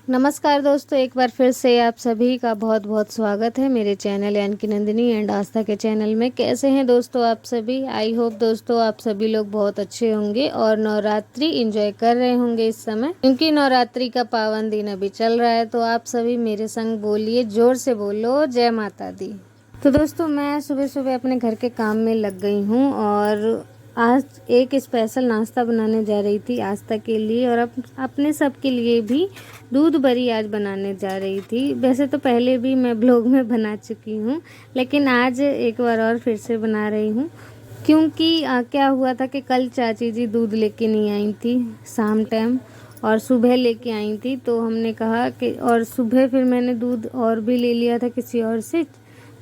नमस्कार दोस्तों, एक बार फिर से आप सभी का बहुत बहुत स्वागत है मेरे चैनल यानी कि नंदिनी एंड आस्था के चैनल में। कैसे हैं दोस्तों आप सभी? आई होप दोस्तों आप सभी लोग बहुत अच्छे होंगे और नवरात्रि एंजॉय कर रहे होंगे इस समय, क्योंकि नवरात्रि का पावन दिन अभी चल रहा है। तो आप सभी मेरे संग बोलिए, जोर से बोलो, जय माता दी। तो दोस्तों मैं सुबह सुबह अपने घर के काम में लग गई हूँ और आज एक स्पेशल नाश्ता बनाने जा रही थी आस्था के लिए और अपने सब के लिए भी दूध बरी आज बनाने जा रही थी। वैसे तो पहले भी मैं ब्लॉग में बना चुकी हूँ, लेकिन आज एक बार और फिर से बना रही हूँ, क्योंकि क्या हुआ था कि कल चाची जी दूध लेके नहीं आई थी शाम टाइम और सुबह लेके आई थी। तो हमने कहा कि और सुबह फिर मैंने दूध और भी ले लिया था किसी और से,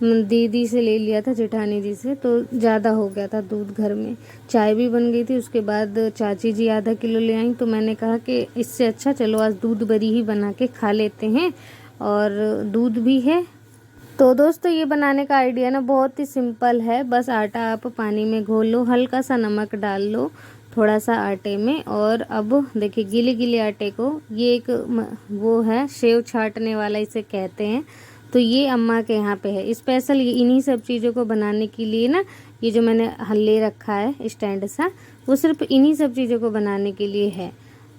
दीदी से ले लिया था, जेठानी जी से। तो ज़्यादा हो गया था दूध घर में, चाय भी बन गई थी। उसके बाद चाची जी आधा किलो ले आई, तो मैंने कहा कि इससे अच्छा चलो आज दूध बरी ही बना के खा लेते हैं और दूध भी है। तो दोस्तों ये बनाने का आइडिया ना बहुत ही सिंपल है। बस आटा आप पानी में घोल लो, हल्का सा नमक डाल लो थोड़ा सा आटे में, और अब देखिए गीले गीले आटे को, ये एक वो है सेव छाटने वाला इसे कहते हैं। तो ये अम्मा के यहाँ पे है स्पेशल, ये इन्हीं सब चीज़ों को बनाने के लिए ना, ये जो मैंने हल्ले रखा है स्टैंड सा, वो सिर्फ इन्हीं सब चीज़ों को बनाने के लिए है।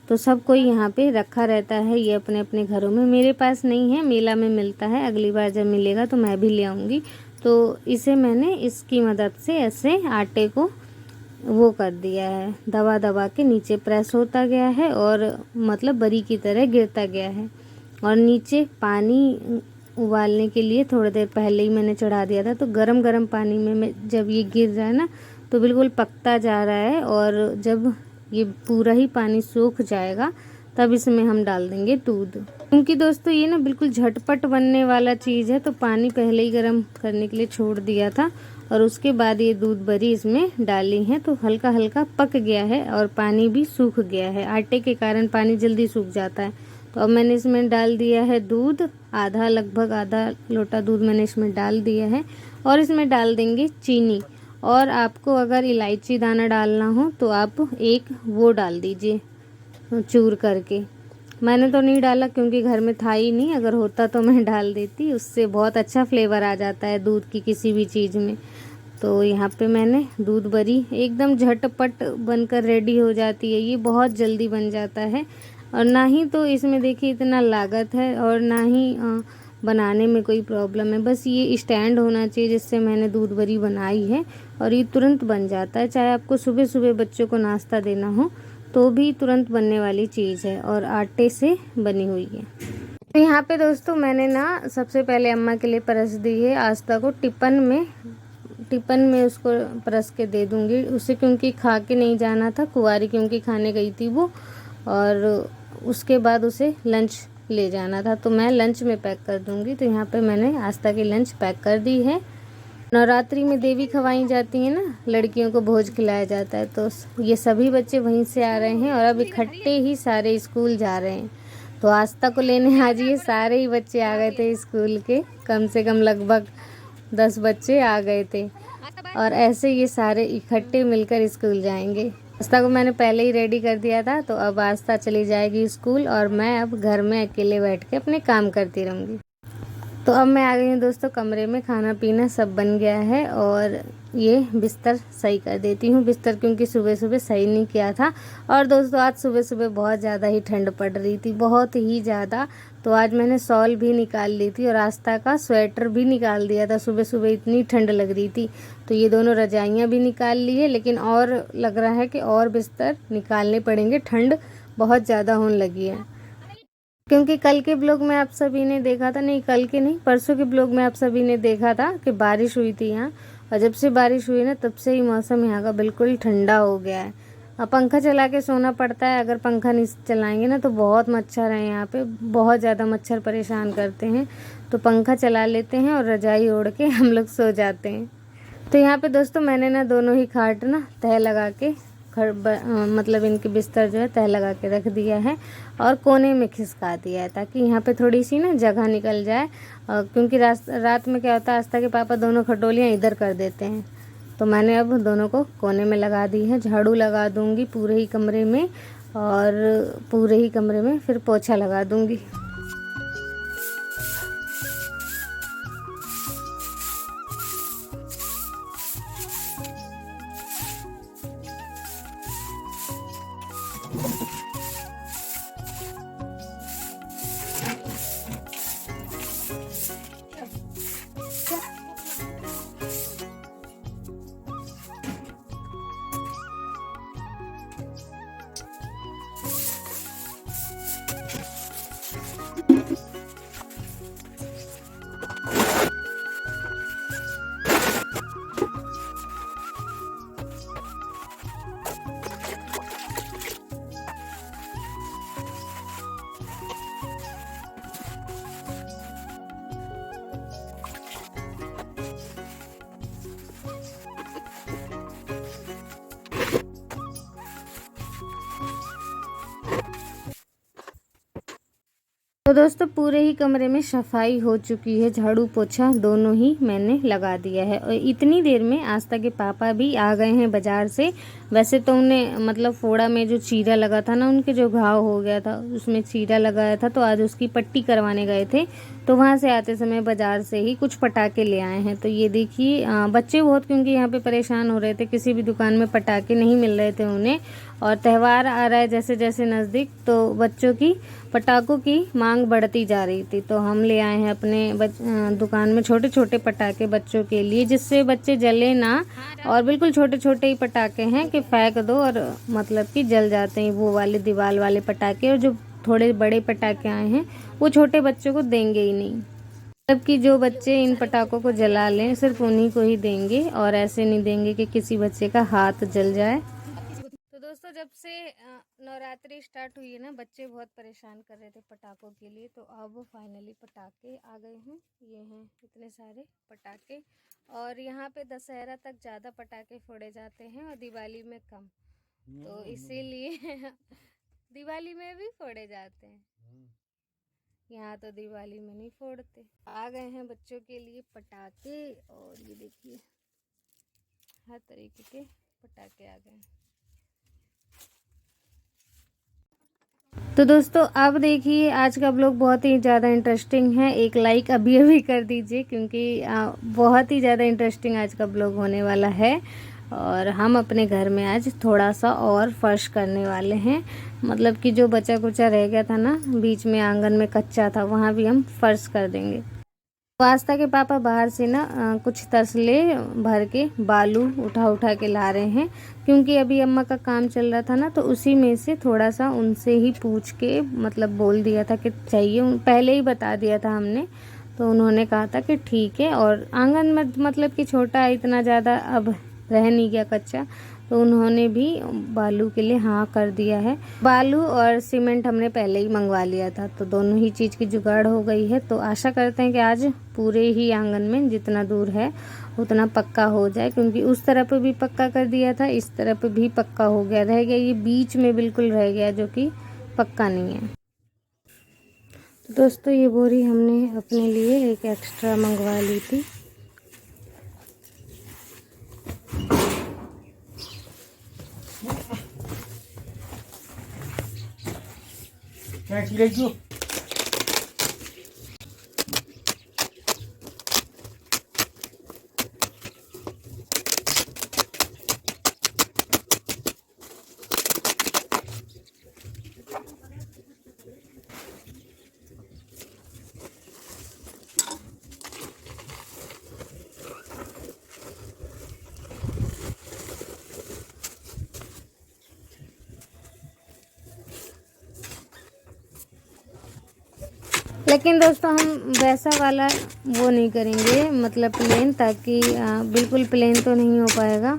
तो सब कोई यहाँ पे रखा रहता है ये अपने अपने घरों में। मेरे पास नहीं है, मेला में मिलता है, अगली बार जब मिलेगा तो मैं भी ले आऊँगी। तो इसे मैंने इसकी मदद से ऐसे आटे को वो कर दिया है, दबा दबा के नीचे प्रेस होता गया है और मतलब बरी की तरह गिरता गया है। और नीचे पानी उबालने के लिए थोड़ी देर पहले ही मैंने चढ़ा दिया था। तो गरम गरम पानी में मैं जब ये गिर जाए ना तो बिल्कुल पकता जा रहा है, और जब ये पूरा ही पानी सूख जाएगा तब इसमें हम डाल देंगे दूध। क्योंकि दोस्तों ये ना बिल्कुल झटपट बनने वाला चीज़ है, तो पानी पहले ही गर्म करने के लिए छोड़ दिया था और उसके बाद ये दूध बरी इसमें डाली है। तो हल्का हल्का पक गया है और पानी भी सूख गया है, आटे के कारण पानी जल्दी सूख जाता है। तो अब मैंने इसमें डाल दिया है दूध, आधा लगभग आधा लोटा दूध मैंने इसमें डाल दिया है। और इसमें डाल देंगे चीनी, और आपको अगर इलायची दाना डालना हो तो आप एक वो डाल दीजिए चूर करके। मैंने तो नहीं डाला क्योंकि घर में था ही नहीं, अगर होता तो मैं डाल देती, उससे बहुत अच्छा फ्लेवर आ जाता है दूध की किसी भी चीज़ में। तो यहाँ पे मैंने दूध बरी एकदम झटपट बनकर रेडी हो जाती है, ये बहुत जल्दी बन जाता है। और ना ही तो इसमें देखिए इतना लागत है और ना ही बनाने में कोई प्रॉब्लम है। बस ये स्टैंड होना चाहिए जिससे मैंने दूध बरी बनाई है, और ये तुरंत बन जाता है। चाहे आपको सुबह सुबह बच्चों को नाश्ता देना हो तो भी तुरंत बनने वाली चीज़ है और आटे से बनी हुई है। तो यहाँ पे दोस्तों मैंने ना सबसे पहले अम्मा के लिए परस दी है आस्था को टिफ़न में उसको परस के दे दूँगी उसे, क्योंकि खा के नहीं जाना था, कुंवारी क्योंकि खाने गई थी वो, और उसके बाद उसे लंच ले जाना था, तो मैं लंच में पैक कर दूंगी। तो यहाँ पे मैंने आस्था की लंच पैक कर दी है। नवरात्रि में देवी खवाई जाती है ना, लड़कियों को भोज खिलाया जाता है, तो ये सभी बच्चे वहीं से आ रहे हैं और अब इकट्ठे ही सारे स्कूल जा रहे हैं। तो आस्था को लेने आज ये सारे ही बच्चे आ गए थे स्कूल के, कम से कम लगभग 10 बच्चे आ गए थे, और ऐसे ये सारे इकट्ठे मिलकर स्कूल जाएंगे। आस्था को मैंने पहले ही रेडी कर दिया था, तो अब आस्था चली जाएगी स्कूल और मैं अब घर में अकेले बैठ के अपने काम करती रहूँगी। तो अब मैं आ गई हूँ दोस्तों कमरे में, खाना पीना सब बन गया है और ये बिस्तर सही कर देती हूँ। बिस्तर क्योंकि सुबह सुबह सही नहीं किया था, और दोस्तों आज सुबह सुबह बहुत ज़्यादा ही ठंड पड़ रही थी, बहुत ही ज़्यादा। तो आज मैंने शॉल भी निकाल ली थी और आस्था का स्वेटर भी निकाल दिया था, सुबह सुबह इतनी ठंड लग रही थी। तो ये दोनों रजाइयाँ भी निकाल ली है, लेकिन और लग रहा है कि और बिस्तर निकालने पड़ेंगे, ठंड बहुत ज़्यादा होने लगी है। क्योंकि कल के ब्लॉग में आप सभी ने देखा था, नहीं कल के नहीं परसों के ब्लॉग में आप सभी ने देखा था कि बारिश हुई थी यहाँ, और जब से बारिश हुई ना तब से ही मौसम यहाँ का बिल्कुल ठंडा हो गया है। अब पंखा चला के सोना पड़ता है, अगर पंखा नहीं चलाएंगे ना तो बहुत मच्छर है यहाँ पे, बहुत ज़्यादा मच्छर परेशान करते हैं। तो पंखा चला लेते हैं और रजाई ओढ़ के हम लोग सो जाते हैं। तो यहाँ पे दोस्तों मैंने ना दोनों ही खाट ना तह लगा के मतलब इनके बिस्तर जो है तह लगा के रख दिया है और कोने में खिसका दिया है ताकि यहाँ पे थोड़ी सी ना जगह निकल जाए। क्योंकि रात में क्या होता है, आस्था के पापा दोनों खटोलियाँ इधर कर देते हैं, तो मैंने अब दोनों को कोने में लगा दी है। झाड़ू लगा दूँगी पूरे ही कमरे में और पूरे ही कमरे में फिर पोछा लगा दूँगी। तो दोस्तों पूरे ही कमरे में सफाई हो चुकी है, झाड़ू पोछा दोनों ही मैंने लगा दिया है। और इतनी देर में आस्था के पापा भी आ गए हैं बाज़ार से। वैसे तो उन्हें मतलब फोड़ा में जो चीरा लगा था ना, उनके जो घाव हो गया था उसमें चीरा लगाया था, तो आज उसकी पट्टी करवाने गए थे। तो वहाँ से आते समय बाज़ार से ही कुछ पटाखे ले आए हैं। तो ये देखिए बच्चे बहुत, क्योंकि यहाँ पे परेशान हो रहे थे, किसी भी दुकान में पटाखे नहीं मिल रहे थे उन्हें। और त्यौहार आ रहा है जैसे जैसे नज़दीक, तो बच्चों की पटाखों की मांग बढ़ती जा रही थी। तो हम ले आए हैं अपने दुकान में छोटे छोटे पटाखे बच्चों के लिए, जिससे बच्चे जले ना। और बिल्कुल छोटे छोटे ही पटाखे हैं कि फेंक दो और मतलब कि जल जाते हैं, वो वाले दीवार वाले पटाखे। और जो थोड़े बड़े पटाखे आए हैं वो छोटे बच्चों को देंगे ही नहीं, जबकि जो बच्चे इन पटाखों को जला लें सिर्फ उन्हीं को ही देंगे, और ऐसे नहीं देंगे कि किसी बच्चे का हाथ जल जाए। तो दोस्तों जब से नवरात्रि स्टार्ट हुई है ना, बच्चे बहुत परेशान कर रहे थे पटाखों के लिए। तो अब फाइनली पटाखे आ गए हैं, ये हैं इतने सारे पटाखे। और यहाँ पे दशहरा तक ज़्यादा पटाखे फोड़े जाते हैं और दिवाली में कम, तो इसीलिए दिवाली में भी फोड़े जाते हैं, यहाँ तो दिवाली में नहीं फोड़ते। आ गए हैं बच्चों के लिए पटाखे, और ये देखिए हर तरीके के पटाखे आ गए। तो दोस्तों अब देखिए आज का ब्लॉग बहुत ही ज़्यादा इंटरेस्टिंग है। एक लाइक अभी अभी कर दीजिए, क्योंकि बहुत ही ज़्यादा इंटरेस्टिंग आज का ब्लॉग होने वाला है। और हम अपने घर में आज थोड़ा सा और फर्श करने वाले हैं, मतलब कि जो बचा कुचा रह गया था ना, बीच में आंगन में कच्चा था, वहाँ भी हम फर्श कर देंगे। आस्था के पापा बाहर से ना कुछ तसले भर के बालू उठा के ला रहे हैं, क्योंकि अभी अम्मा का काम चल रहा था ना, तो उसी में से थोड़ा सा उनसे ही पूछ के मतलब बोल दिया था कि चाहिए, पहले ही बता दिया था हमने। तो उन्होंने कहा था कि ठीक है। और आंगन में मतलब कि छोटा है, इतना ज़्यादा अब रह नहीं गया कच्चा, तो उन्होंने भी बालू के लिए हाँ कर दिया है। बालू और सीमेंट हमने पहले ही मंगवा लिया था, तो दोनों ही चीज़ की जुगाड़ हो गई है। तो आशा करते हैं कि आज पूरे ही आंगन में जितना दूर है उतना पक्का हो जाए, क्योंकि उस तरफ भी पक्का कर दिया था, इस तरफ भी पक्का हो गया, रह गया ये बीच में बिल्कुल रह गया जो कि पक्का नहीं है। तो दोस्तों ये बोरी हमने अपने लिए एक एक्स्ट्रा मंगवा ली थी। लेकिन दोस्तों हम वैसा वाला वो नहीं करेंगे, मतलब प्लेन, ताकि बिल्कुल प्लेन तो नहीं हो पाएगा।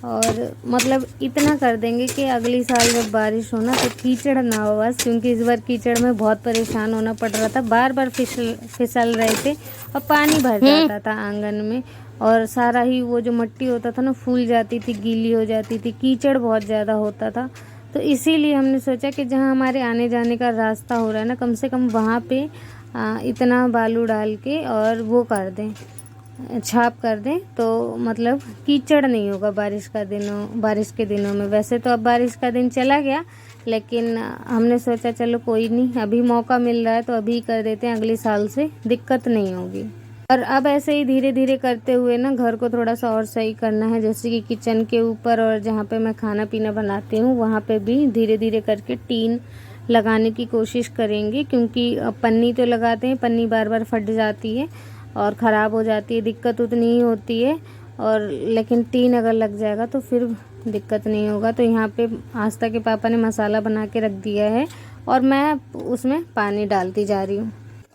और मतलब इतना कर देंगे कि अगली साल जब बारिश हो ना तो कीचड़ ना हो बस, क्योंकि इस बार कीचड़ में बहुत परेशान होना पड़ रहा था, बार बार फिसल रहे थे और पानी भर जाता था आंगन में। और सारा ही वो जो मिट्टी होता था ना फूल जाती थी, गीली हो जाती थी, कीचड़ बहुत ज़्यादा होता था। तो इसीलिए हमने सोचा कि जहाँ हमारे आने जाने का रास्ता हो रहा है ना, कम से कम वहाँ पे इतना बालू डाल के और वो कर दें, छाप कर दें, तो मतलब कीचड़ नहीं होगा बारिश के दिनों में। वैसे तो अब बारिश का दिन चला गया, लेकिन हमने सोचा चलो कोई नहीं, अभी मौका मिल रहा है तो अभी कर देते हैं, अगले साल से दिक्कत नहीं होगी। और अब ऐसे ही धीरे धीरे करते हुए ना घर को थोड़ा सा और सही करना है, जैसे कि किचन के ऊपर और जहाँ पे मैं खाना पीना बनाती हूँ वहाँ पे भी धीरे धीरे करके टीन लगाने की कोशिश करेंगे, क्योंकि पन्नी तो लगाते हैं, पन्नी बार बार फट जाती है और ख़राब हो जाती है, दिक्कत उतनी ही होती है। और लेकिन टीन अगर लग जाएगा तो फिर दिक्कत नहीं होगा। तो यहाँ पे आस्था के पापा ने मसाला बना के रख दिया है और मैं उसमें पानी डालती जा रही हूँ।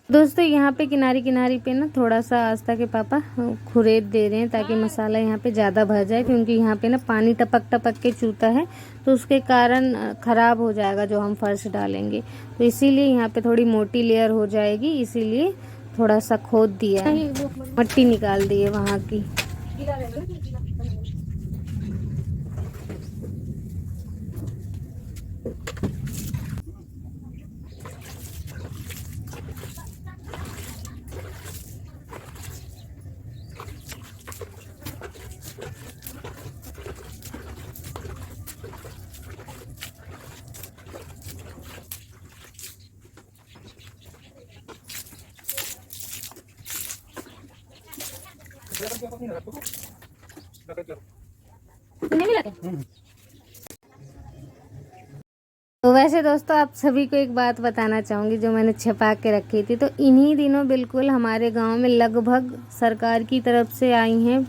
दोस्तों यहाँ पे किनारी किनारी पे ना थोड़ा सा आस्था के पापा खुरेद दे रहे हैं ताकि मसाला यहाँ पे ज़्यादा भर जाए, क्योंकि यहाँ पे ना पानी टपक टपक के चूता है, तो उसके कारण ख़राब हो जाएगा जो हम फर्श डालेंगे। तो इसीलिए यहाँ पे थोड़ी मोटी लेयर हो जाएगी, इसीलिए थोड़ा सा खोद दिया है, मिट्टी निकाल दी है वहाँ की। तो वैसे दोस्तों आप सभी को एक बात बताना चाहूँगी जो मैंने छिपा के रखी थी। तो इन्हीं दिनों बिल्कुल हमारे गांव में लगभग सरकार की तरफ से आई हैं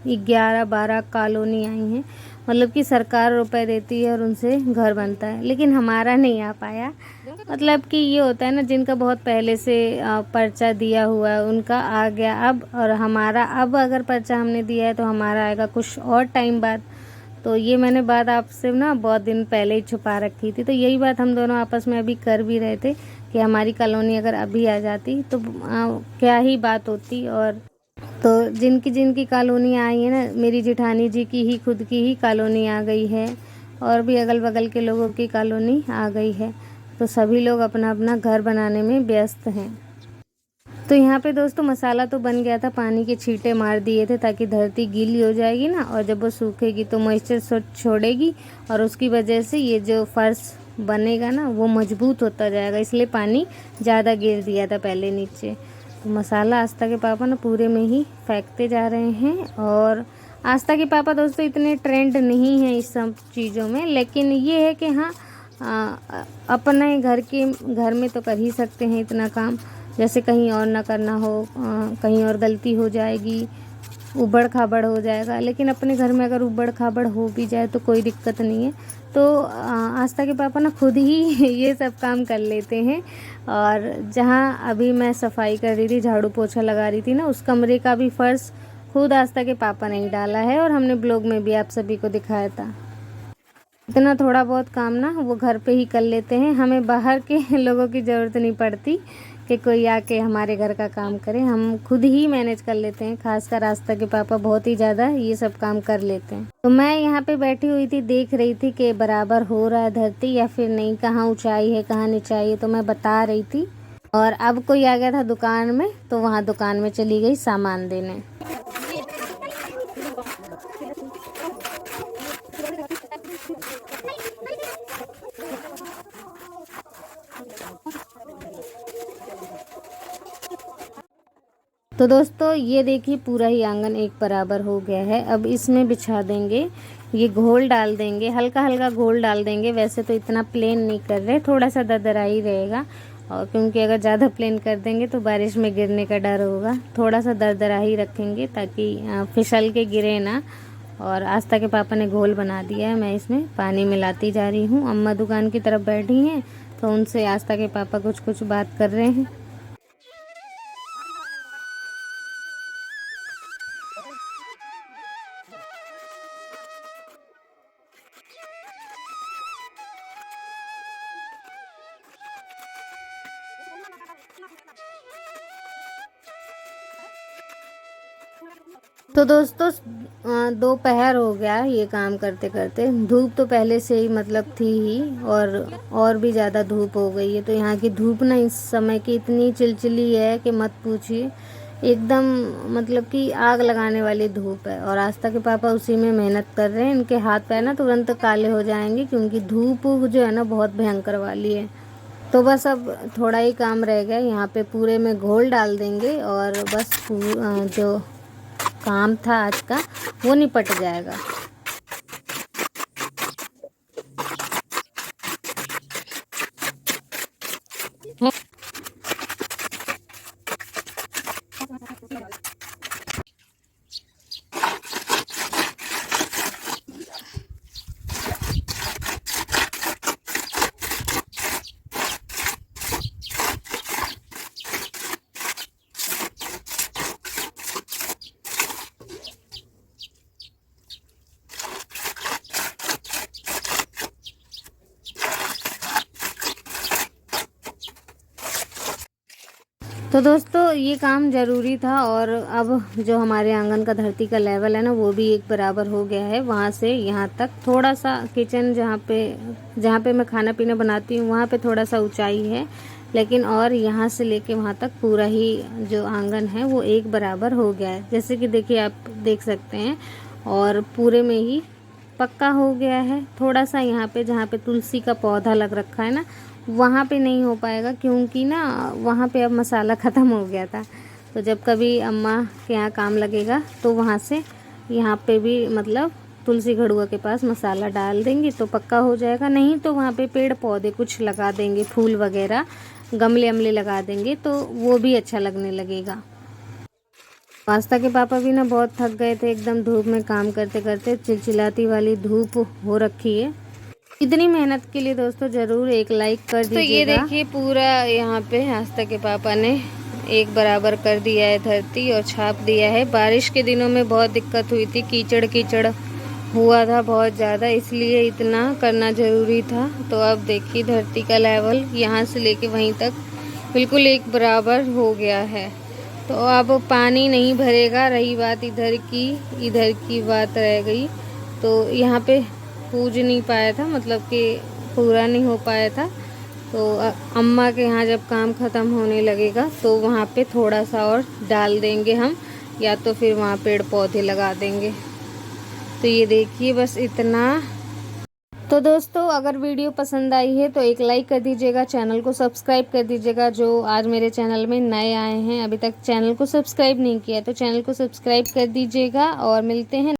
11-12 कॉलोनी आई हैं, मतलब कि सरकार रुपए देती है और उनसे घर बनता है, लेकिन हमारा नहीं आ पाया। मतलब कि ये होता है ना, जिनका बहुत पहले से पर्चा दिया हुआ है उनका आ गया अब, और हमारा अब अगर पर्चा हमने दिया है तो हमारा आएगा कुछ और टाइम बाद। तो ये मैंने बात आपसे ना बहुत दिन पहले ही छुपा रखी थी। तो यही बात हम दोनों आपस में अभी कर भी रहे थे कि हमारी कॉलोनी अगर अभी आ जाती तो क्या ही बात होती। और तो जिनकी जिनकी कॉलोनी आई है ना, मेरी जेठानी जी की ही खुद की ही कॉलोनी आ गई है, और भी अगल बगल के लोगों की कॉलोनी आ गई है। तो सभी लोग अपना अपना घर बनाने में व्यस्त हैं। तो यहाँ पे दोस्तों मसाला तो बन गया था, पानी के छींटे मार दिए थे ताकि धरती गीली हो जाएगी ना, और जब वो सूखेगी तो मॉइस्चर छोड़ेगी और उसकी वजह से ये जो फर्श बनेगा ना वो मजबूत होता जाएगा, इसलिए पानी ज़्यादा गिर दिया था पहले नीचे। तो मसाला आस्था के पापा ना पूरे में ही फेंकते जा रहे हैं। और आस्था के पापा दोस्तों इतने ट्रेंड नहीं हैं इस सब चीज़ों में, लेकिन ये है कि हाँ अपने घर में तो कर ही सकते हैं इतना काम, जैसे कहीं और ना करना हो, कहीं और गलती हो जाएगी, उबड़ खाबड़ हो जाएगा, लेकिन अपने घर में अगर उबड़ खाबड़ हो भी जाए तो कोई दिक्कत नहीं है। तो आस्था के पापा ना खुद ही ये सब काम कर लेते हैं। और जहाँ अभी मैं सफाई कर रही थी, झाड़ू पोछा लगा रही थी ना, उस कमरे का भी फर्श खुद आस्था के पापा ने ही डाला है, और हमने ब्लॉग में भी आप सभी को दिखाया था। इतना थोड़ा बहुत काम ना वो घर पे ही कर लेते हैं, हमें बाहर के लोगों की ज़रूरत नहीं पड़ती कि कोई आके हमारे घर का काम करे, हम खुद ही मैनेज कर लेते हैं। खासकर आस्था के पापा बहुत ही ज़्यादा ये सब काम कर लेते हैं। तो मैं यहाँ पे बैठी हुई थी, देख रही थी कि बराबर हो रहा है धरती या फिर नहीं, कहाँ ऊंचाई है कहाँ नीचाई है, तो मैं बता रही थी। और अब कोई आ गया था दुकान में, तो वहाँ दुकान में चली गई सामान देने। तो दोस्तों ये देखिए पूरा ही आंगन एक बराबर हो गया है। अब इसमें बिछा देंगे, ये घोल डाल देंगे, हल्का हल्का घोल डाल देंगे। वैसे तो इतना प्लेन नहीं कर रहे, थोड़ा सा दरदरा ही रहेगा, और क्योंकि अगर ज़्यादा प्लेन कर देंगे तो बारिश में गिरने का डर होगा, थोड़ा सा दरदरा ही रखेंगे ताकि फिसल के गिरे ना। और आस्था के पापा ने घोल बना दिया है, मैं इसमें पानी मिलाती जा रही हूँ। अम्मा दुकान की तरफ बैठी हैं तो उनसे आस्था के पापा कुछ कुछ बात कर रहे हैं। तो दोस्तों दोपहर हो गया ये काम करते करते। धूप तो पहले से ही मतलब थी ही, और भी ज़्यादा धूप हो गई है। तो यहाँ की धूप ना इस समय की इतनी चिलचिली है कि मत पूछिए। एकदम मतलब कि आग लगाने वाली धूप है। और आस्था के पापा उसी में मेहनत कर रहे हैं। इनके हाथ पैर ना तुरंत काले हो जाएंगे, क्योंकि धूप जो है ना बहुत भयंकर वाली है। तो बस अब थोड़ा ही काम रह गया, यहाँ पे पूरे में घोल डाल देंगे और बस जो काम था आज का वो निपट जाएगा। तो दोस्तों ये काम ज़रूरी था। और अब जो हमारे आंगन का धरती का लेवल है ना वो भी एक बराबर हो गया है। वहाँ से यहाँ तक थोड़ा सा किचन जहाँ पे मैं खाना पीना बनाती हूँ वहाँ पे थोड़ा सा ऊंचाई है, लेकिन और यहाँ से लेके वहाँ तक पूरा ही जो आंगन है वो एक बराबर हो गया है। जैसे कि देखिए आप देख सकते हैं, और पूरे में ही पक्का हो गया है। थोड़ा सा यहाँ पे जहाँ पे तुलसी का पौधा लग रखा है ना वहाँ पे नहीं हो पाएगा, क्योंकि ना वहाँ पे अब मसाला ख़त्म हो गया था। तो जब कभी अम्मा के यहाँ काम लगेगा तो वहाँ से यहाँ पे भी मतलब तुलसी घड़ुआ के पास मसाला डाल देंगे तो पक्का हो जाएगा। नहीं तो वहाँ पे पेड़ पौधे कुछ लगा देंगे, फूल वगैरह गमले अमले लगा देंगे तो वो भी अच्छा लगने लगेगा। आस्था के पापा भी ना बहुत थक गए थे, एकदम धूप में काम करते करते। चिलचिलाती वाली धूप हो रखी है। इतनी मेहनत के लिए दोस्तों ज़रूर एक लाइक कर दीजिएगा। तो ये देखिए पूरा यहाँ पे आस्था के पापा ने एक बराबर कर दिया है धरती और छाप दिया है। बारिश के दिनों में बहुत दिक्कत हुई थी, कीचड़ कीचड़ हुआ था बहुत ज़्यादा, इसलिए इतना करना ज़रूरी था। तो अब देखिए धरती का लेवल यहाँ से लेके वहीं तक बिल्कुल एक बराबर हो गया है। तो अब पानी नहीं भरेगा। रही बात इधर की बात रह गई, तो यहाँ पे पूज नहीं पाया था, मतलब कि पूरा नहीं हो पाया था। तो अम्मा के यहाँ जब काम ख़त्म होने लगेगा तो वहाँ पे थोड़ा सा और डाल देंगे हम, या तो फिर वहाँ पेड़ पौधे लगा देंगे। तो ये देखिए बस इतना। तो दोस्तों अगर वीडियो पसंद आई है तो एक लाइक कर दीजिएगा, चैनल को सब्सक्राइब कर दीजिएगा। जो आज मेरे चैनल में नए आए हैं, अभी तक चैनल को सब्सक्राइब नहीं किया तो चैनल को सब्सक्राइब कर दीजिएगा। और मिलते हैं